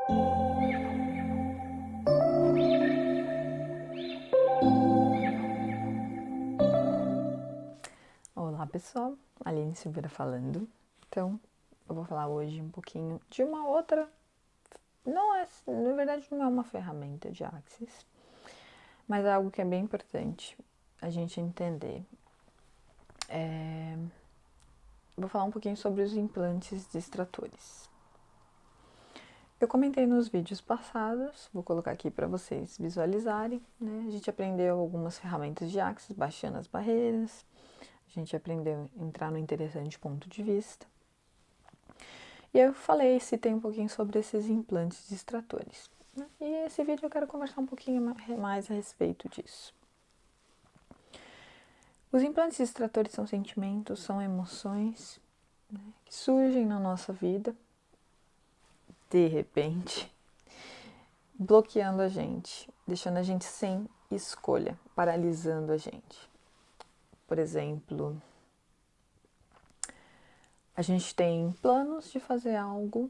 Olá pessoal, Aline Silveira falando. Então, eu vou falar hoje um pouquinho de uma outra, na verdade não é uma ferramenta de Axis, mas é algo que é bem importante a gente entender. Vou falar um pouquinho sobre os implantes distratores. Eu comentei nos vídeos passados, vou colocar aqui para vocês visualizarem, né? A gente aprendeu algumas ferramentas de Axis, baixando as barreiras, a gente aprendeu a entrar no interessante ponto de vista. E eu citei um pouquinho sobre esses implantes distratores. E esse vídeo eu quero conversar um pouquinho mais a respeito disso. Os implantes distratores são sentimentos, são emoções, né, que surgem na nossa vida, de repente, bloqueando a gente, deixando a gente sem escolha, paralisando a gente. Por exemplo, a gente tem planos de fazer algo,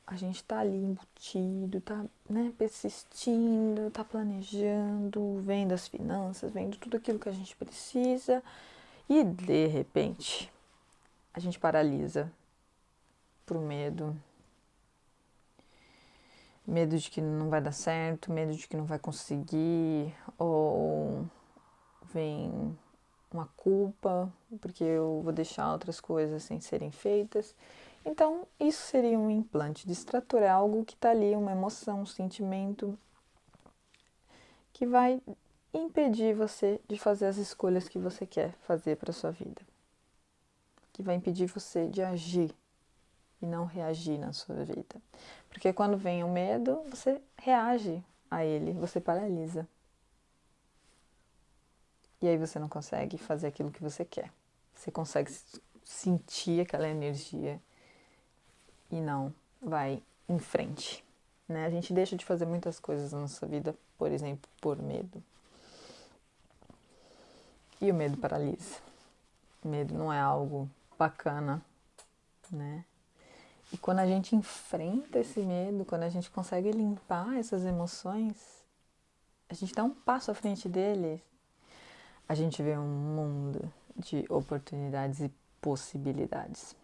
a gente tá ali embutido, tá, né, persistindo, tá planejando, vendo as finanças, vendo tudo aquilo que a gente precisa e de repente a gente paralisa por medo. Medo de que não vai dar certo, medo de que não vai conseguir, ou vem uma culpa porque eu vou deixar outras coisas sem serem feitas. Então, isso seria um implante distrator, é algo que está ali, uma emoção, um sentimento que vai impedir você de fazer as escolhas que você quer fazer para sua vida, que vai impedir você de agir e não reagir na sua vida. Porque quando vem o medo, você reage a ele, você paralisa. E aí você não consegue fazer aquilo que você quer. Você consegue sentir aquela energia e não vai em frente. Né? A gente deixa de fazer muitas coisas na nossa vida, por exemplo, por medo. E o medo paralisa. O medo não é algo bacana, né? E quando a gente enfrenta esse medo, quando a gente consegue limpar essas emoções, a gente dá um passo à frente dele, a gente vê um mundo de oportunidades e possibilidades.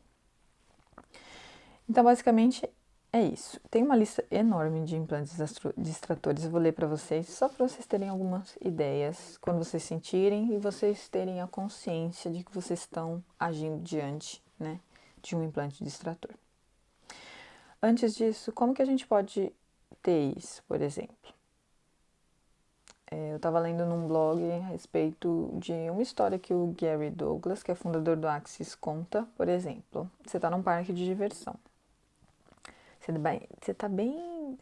Então, basicamente, é isso. Tem uma lista enorme de implantes distratores, eu vou ler para vocês, só para vocês terem algumas ideias, quando vocês sentirem e vocês terem a consciência de que vocês estão agindo diante, né, de um implante distrator. Antes disso, como que a gente pode ter isso, por exemplo? Eu estava lendo num blog a respeito de uma história que o Gary Douglas, que é fundador do Axis, conta. Por exemplo, você está num parque de diversão. Você está bem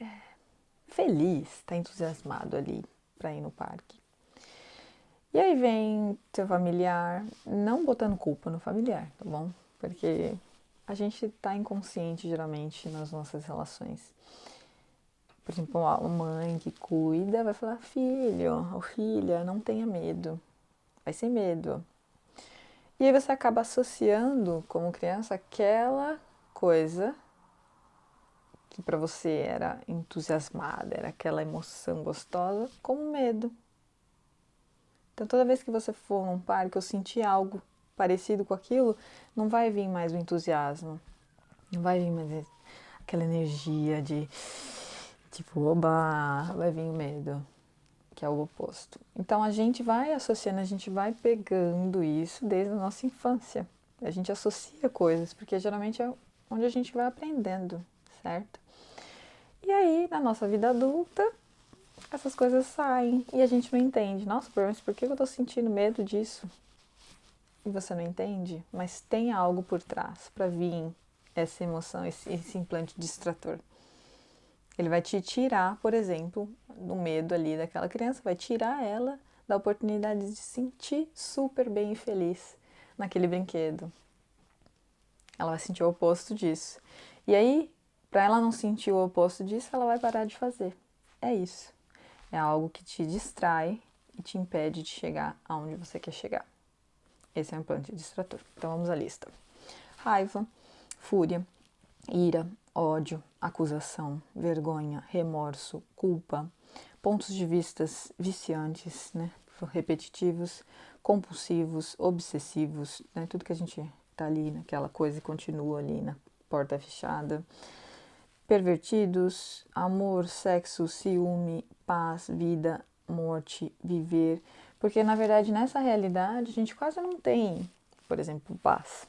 feliz, está entusiasmado ali para ir no parque. E aí vem seu familiar, não botando culpa no familiar, tá bom? Porque a gente está inconsciente geralmente nas nossas relações. Por exemplo, a mãe que cuida vai falar: filho ou filha, não tenha medo, vai sem medo. E aí você acaba associando como criança aquela coisa que para você era entusiasmada, era aquela emoção gostosa, como medo. Então toda vez que você for num parque ou sentir algo parecido com aquilo, não vai vir mais o entusiasmo, não vai vir mais aquela energia de tipo, oba, vai vir o medo, que é o oposto. Então a gente vai associando, a gente vai pegando isso desde a nossa infância. A gente associa coisas, porque geralmente é onde a gente vai aprendendo, certo? E aí, na nossa vida adulta, essas coisas saem e a gente não entende. Nossa, mas por que eu tô sentindo medo disso? E você não entende, mas tem algo por trás para vir essa emoção, esse implante distrator. Ele vai te tirar, por exemplo, do medo ali daquela criança, vai tirar ela da oportunidade de se sentir super bem e feliz naquele brinquedo. Ela vai sentir o oposto disso. E aí, para ela não sentir o oposto disso, ela vai parar de fazer. É isso. É algo que te distrai e te impede de chegar aonde você quer chegar. Esse é um implante distrator. Então vamos à lista: raiva, fúria, ira, ódio, acusação, vergonha, remorso, culpa, pontos de vistas viciantes, né? Repetitivos, compulsivos, obsessivos, né? Tudo que a gente tá ali naquela coisa e continua ali na porta fechada. Pervertidos, amor, sexo, ciúme, paz, vida, morte, viver. Porque, na verdade, nessa realidade, a gente quase não tem, por exemplo, paz.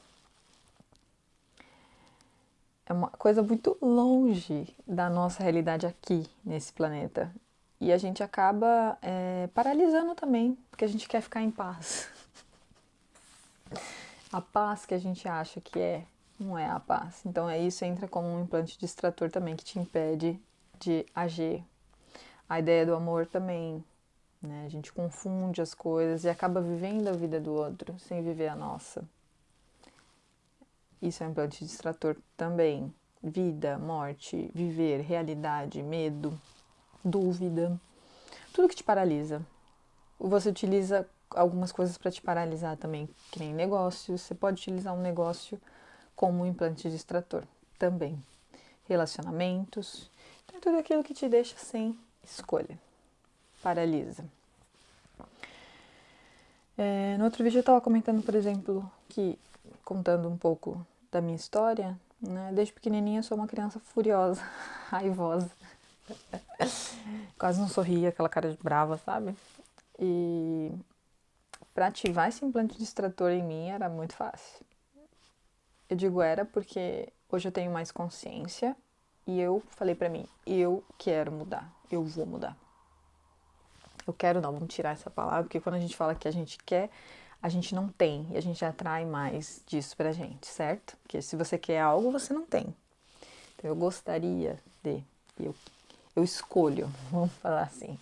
É uma coisa muito longe da nossa realidade aqui, nesse planeta. E a gente acaba paralisando também, porque a gente quer ficar em paz. A paz que a gente acha que não é a paz. Então, isso entra como um implante distrator também, que te impede de agir. A ideia do amor também, né? A gente confunde as coisas e acaba vivendo a vida do outro sem viver a nossa. Isso é um implante distrator também. Vida, morte, viver, realidade, medo, dúvida. Tudo que te paralisa. Você utiliza algumas coisas para te paralisar também, que nem negócios. Você pode utilizar um negócio como um implante distrator também. Relacionamentos. Então, tudo aquilo que te deixa sem escolha. Paralisa. No outro vídeo eu estava comentando, por exemplo, que, contando um pouco da minha história, né, desde pequenininha eu sou uma criança furiosa, raivosa. Quase não sorria, aquela cara de brava, sabe? E para ativar esse implante distrator em mim era muito fácil. Eu digo era porque hoje eu tenho mais consciência e eu falei pra mim, eu quero mudar, eu vou mudar. Eu quero não, vamos tirar essa palavra, porque quando a gente fala que a gente quer, a gente não tem e a gente atrai mais disso pra gente, certo? Porque se você quer algo, você não tem. Então eu gostaria de, eu escolho, vamos falar assim.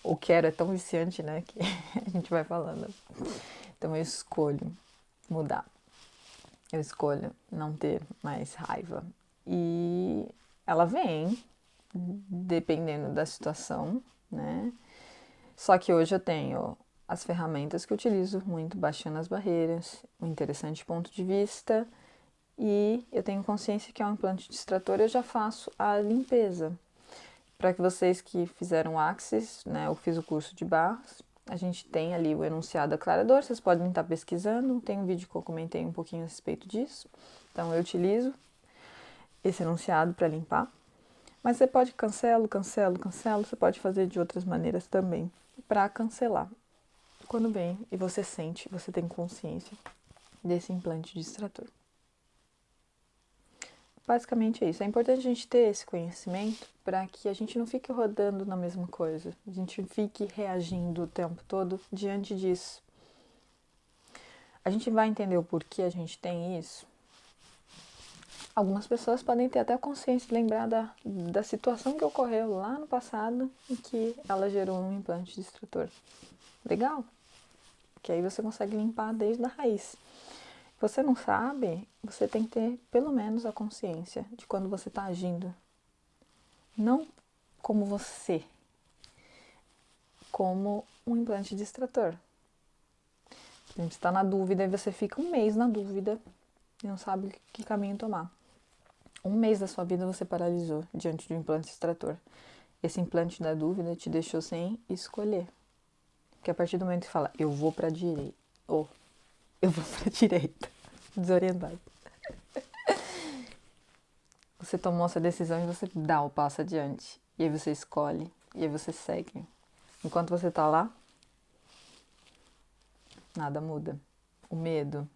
O quero é tão viciante, né, que a gente vai falando. Então eu escolho mudar. Eu escolho não ter mais raiva. E ela vem, dependendo da situação, né? Só que hoje eu tenho as ferramentas que eu utilizo muito, baixando as barreiras, um interessante ponto de vista, e eu tenho consciência que é um implante distrator, eu já faço a limpeza. Para que vocês que fizeram Axis, né, eu fiz o curso de barras, a gente tem ali o enunciado aclarador, vocês podem estar pesquisando, tem um vídeo que eu comentei um pouquinho a respeito disso. Então eu utilizo esse enunciado para limpar. Mas você pode cancelo, você pode fazer de outras maneiras também para cancelar. Quando vem e você sente, você tem consciência desse implante distrator. Basicamente é isso. É importante a gente ter esse conhecimento para que a gente não fique rodando na mesma coisa. A gente fique reagindo o tempo todo diante disso. A gente vai entender o porquê a gente tem isso. Algumas pessoas podem ter até consciência de lembrar da situação que ocorreu lá no passado e que ela gerou um implante distrator. Legal? Que aí você consegue limpar desde a raiz. Você não sabe, você tem que ter pelo menos a consciência de quando você está agindo. Não como você, como um implante distrator. A gente está na dúvida e você fica um mês na dúvida e não sabe que caminho tomar. Um mês da sua vida você paralisou diante de um implante distrator. Esse implante da dúvida te deixou sem escolher. Porque a partir do momento que fala, eu vou para a direita, ou eu vou para a direita, desorientado. Você tomou essa decisão e você dá o passo adiante. E aí você escolhe, e aí você segue. Enquanto você tá lá, nada muda. O medo.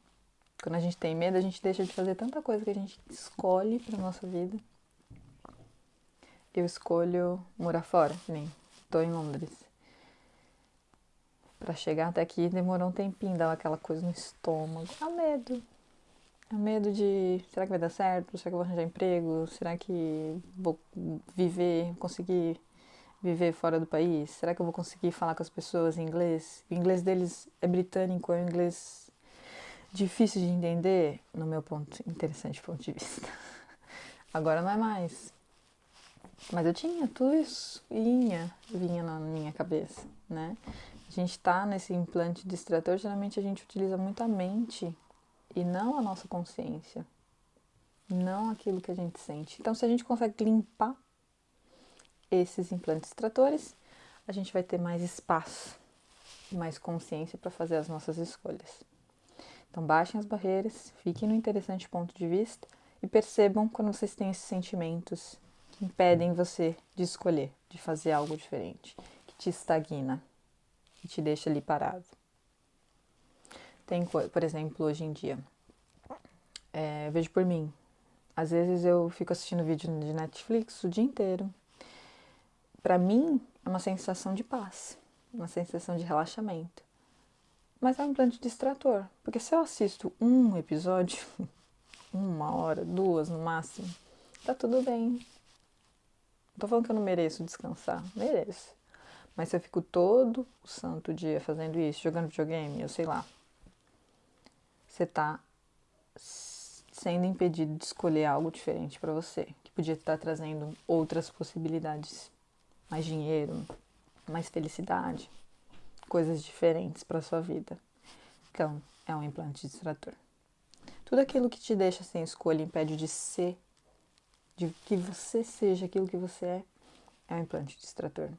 Quando a gente tem medo, a gente deixa de fazer tanta coisa que a gente escolhe pra nossa vida. Eu escolho morar fora, nem tô em Londres. Pra chegar até aqui demorou um tempinho, dava aquela coisa no estômago. É o medo. É o medo de, será que vai dar certo? Será que eu vou arranjar emprego? Será que vou conseguir viver fora do país? Será que eu vou conseguir falar com as pessoas em inglês? O inglês deles é britânico, é um inglês difícil de entender, no meu interessante ponto de vista. Agora não é mais. Mas eu tinha tudo isso, vinha na minha cabeça, né? A gente tá nesse implante distrator, geralmente a gente utiliza muito a mente e não a nossa consciência. não aquilo que a gente sente. Então, se a gente consegue limpar esses implantes distratores, a gente vai ter mais espaço e mais consciência para fazer as nossas escolhas. Então, baixem as barreiras, fiquem no interessante ponto de vista e percebam quando vocês têm esses sentimentos que impedem você de escolher, de fazer algo diferente, que te estagna, que te deixa ali parado. Tem, por exemplo, hoje em dia, vejo por mim, às vezes eu fico assistindo vídeo de Netflix o dia inteiro. Para mim, é uma sensação de paz, uma sensação de relaxamento. Mas é um implante distrator, porque se eu assisto um episódio, 1 hora, 2 no máximo, tá tudo bem. Não tô falando que eu não mereço descansar, mereço. Mas se eu fico todo o santo dia fazendo isso, jogando videogame, eu sei lá, você tá sendo impedido de escolher algo diferente para você, que podia estar trazendo outras possibilidades, mais dinheiro, mais felicidade, coisas diferentes para sua vida. Então, é um implante distrator. Tudo aquilo que te deixa sem escolha, impede de ser, de que você seja aquilo que você é um implante distrator.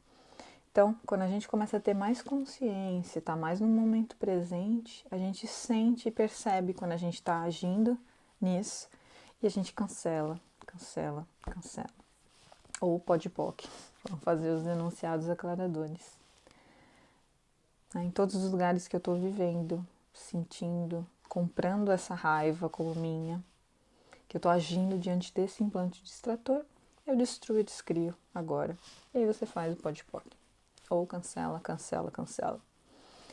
Então, quando a gente começa a ter mais consciência, tá mais no momento presente, a gente sente e percebe quando a gente está agindo nisso e a gente cancela. Ou POC, vamos fazer os enunciados aclaradores. Em todos os lugares que eu estou vivendo, sentindo, comprando essa raiva como minha, que eu estou agindo diante desse implante distrator, eu destruo e descrio agora. E aí você faz o POC. Ou cancela.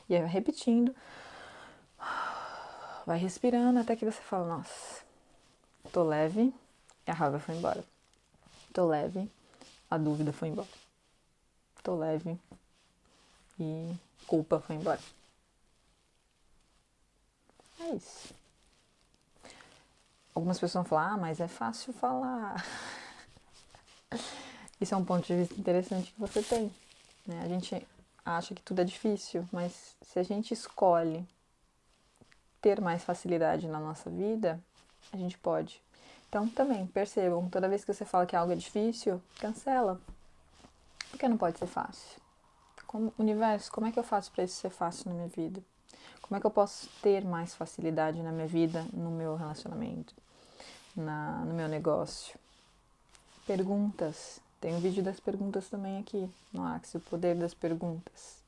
E aí vai repetindo, vai respirando até que você fala, nossa, tô leve e a raiva foi embora. Tô leve, a dúvida foi embora. Tô leve e culpa foi embora. É isso. Algumas pessoas vão falar, mas é fácil falar. Isso é um ponto de vista interessante que você tem. Né? A gente acha que tudo é difícil, mas se a gente escolhe ter mais facilidade na nossa vida, a gente pode. Então, também, percebam, toda vez que você fala que algo é difícil, cancela. Porque não pode ser fácil. Universo, como é que eu faço para isso ser fácil na minha vida? Como é que eu posso ter mais facilidade na minha vida, no meu relacionamento, no meu negócio? Perguntas. Tem um vídeo das perguntas também aqui no Axis, o poder das perguntas.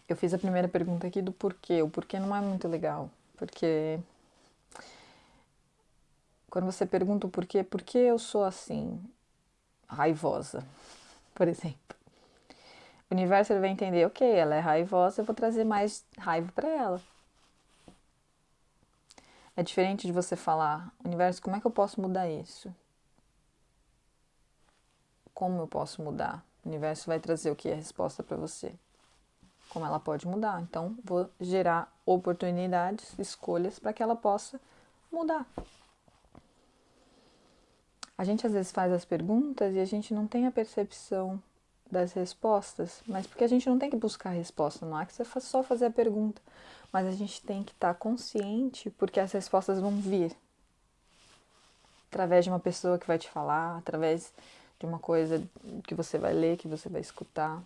Eu fiz a primeira pergunta aqui do porquê. O porquê não é muito legal, porque quando você pergunta o porquê, por que eu sou assim, raivosa, por exemplo? O universo ele vai entender, ok, ela é raivosa, eu vou trazer mais raiva para ela. É diferente de você falar, universo, como é que eu posso mudar isso? Como eu posso mudar? O universo vai trazer o que é a resposta para você. Como ela pode mudar. Então, vou gerar oportunidades, escolhas para que ela possa mudar. A gente às vezes faz as perguntas e a gente não tem a percepção das respostas, mas porque a gente não tem que buscar a resposta no Axis, é só fazer a pergunta. Mas a gente tem que estar consciente porque as respostas vão vir através de uma pessoa que vai te falar, através de uma coisa que você vai ler, que você vai escutar.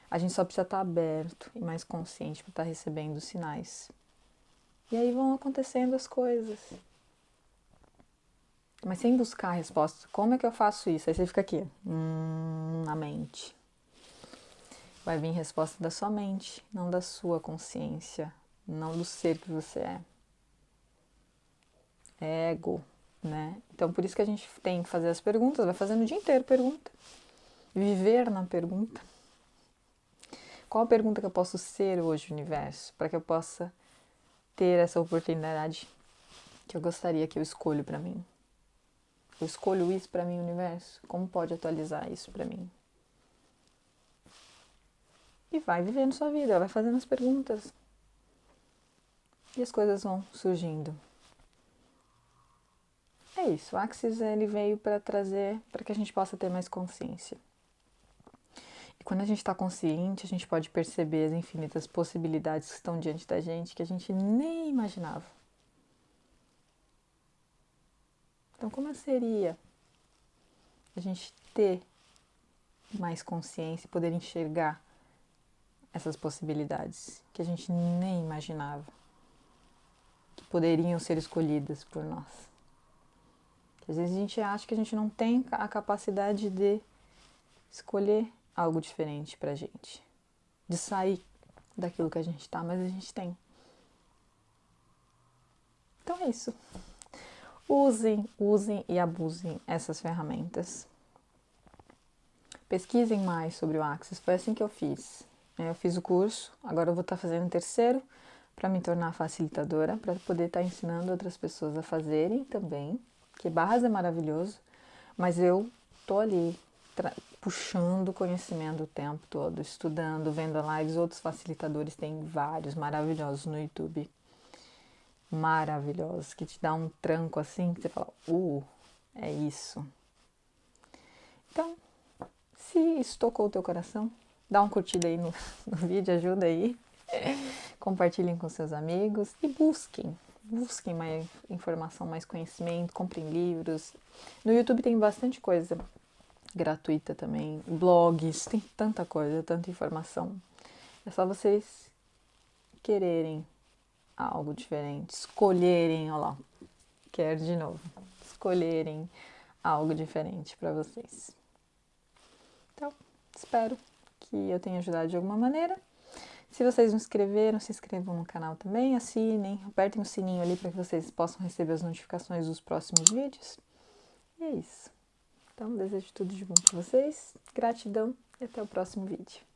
A gente só precisa estar aberto e mais consciente para estar recebendo os sinais. E aí vão acontecendo as coisas. Mas sem buscar a resposta. Como é que eu faço isso? Aí você fica aqui, na mente. Vai vir resposta da sua mente, não da sua consciência, não do ser que você é. É ego, né? Então por isso que a gente tem que fazer as perguntas, vai fazendo o dia inteiro pergunta. Viver na pergunta. Qual a pergunta que eu posso ser hoje, universo, para que eu possa ter essa oportunidade que eu gostaria que eu escolho para mim? Eu escolho isso para mim, universo? Como pode atualizar isso para mim? E vai vivendo sua vida, vai fazendo as perguntas. E as coisas vão surgindo. É isso, o Axis ele veio para trazer, para que a gente possa ter mais consciência. E quando a gente está consciente, a gente pode perceber as infinitas possibilidades que estão diante da gente, que a gente nem imaginava. Então, como seria a gente ter mais consciência e poder enxergar essas possibilidades que a gente nem imaginava que poderiam ser escolhidas por nós? Às vezes a gente acha que a gente não tem a capacidade de escolher algo diferente pra gente, de sair daquilo que a gente tá, mas a gente tem. Então é isso. Usem e abusem essas ferramentas. Pesquisem mais sobre o Axis, foi assim que eu fiz. Eu fiz o curso, agora eu vou estar fazendo o terceiro para me tornar facilitadora, para poder estar ensinando outras pessoas a fazerem também, que Barras é maravilhoso, mas eu tô ali puxando conhecimento o tempo todo, estudando, vendo lives, outros facilitadores, tem vários maravilhosos no YouTube, maravilhosos, que te dá um tranco assim, que você fala, é isso. Então, se isso tocou o teu coração, dá uma curtida aí no vídeo, ajuda aí. Compartilhem com seus amigos e busquem mais informação, mais conhecimento, comprem livros. No YouTube tem bastante coisa gratuita também, blogs, tem tanta coisa, tanta informação. É só vocês quererem algo diferente, escolherem, olha lá, quero de novo, escolherem algo diferente para vocês. Então, espero que eu tenha ajudado de alguma maneira. Se vocês não se inscrevam no canal também, assinem, apertem o sininho ali para que vocês possam receber as notificações dos próximos vídeos. E é isso. Então, desejo tudo de bom para vocês, gratidão e até o próximo vídeo.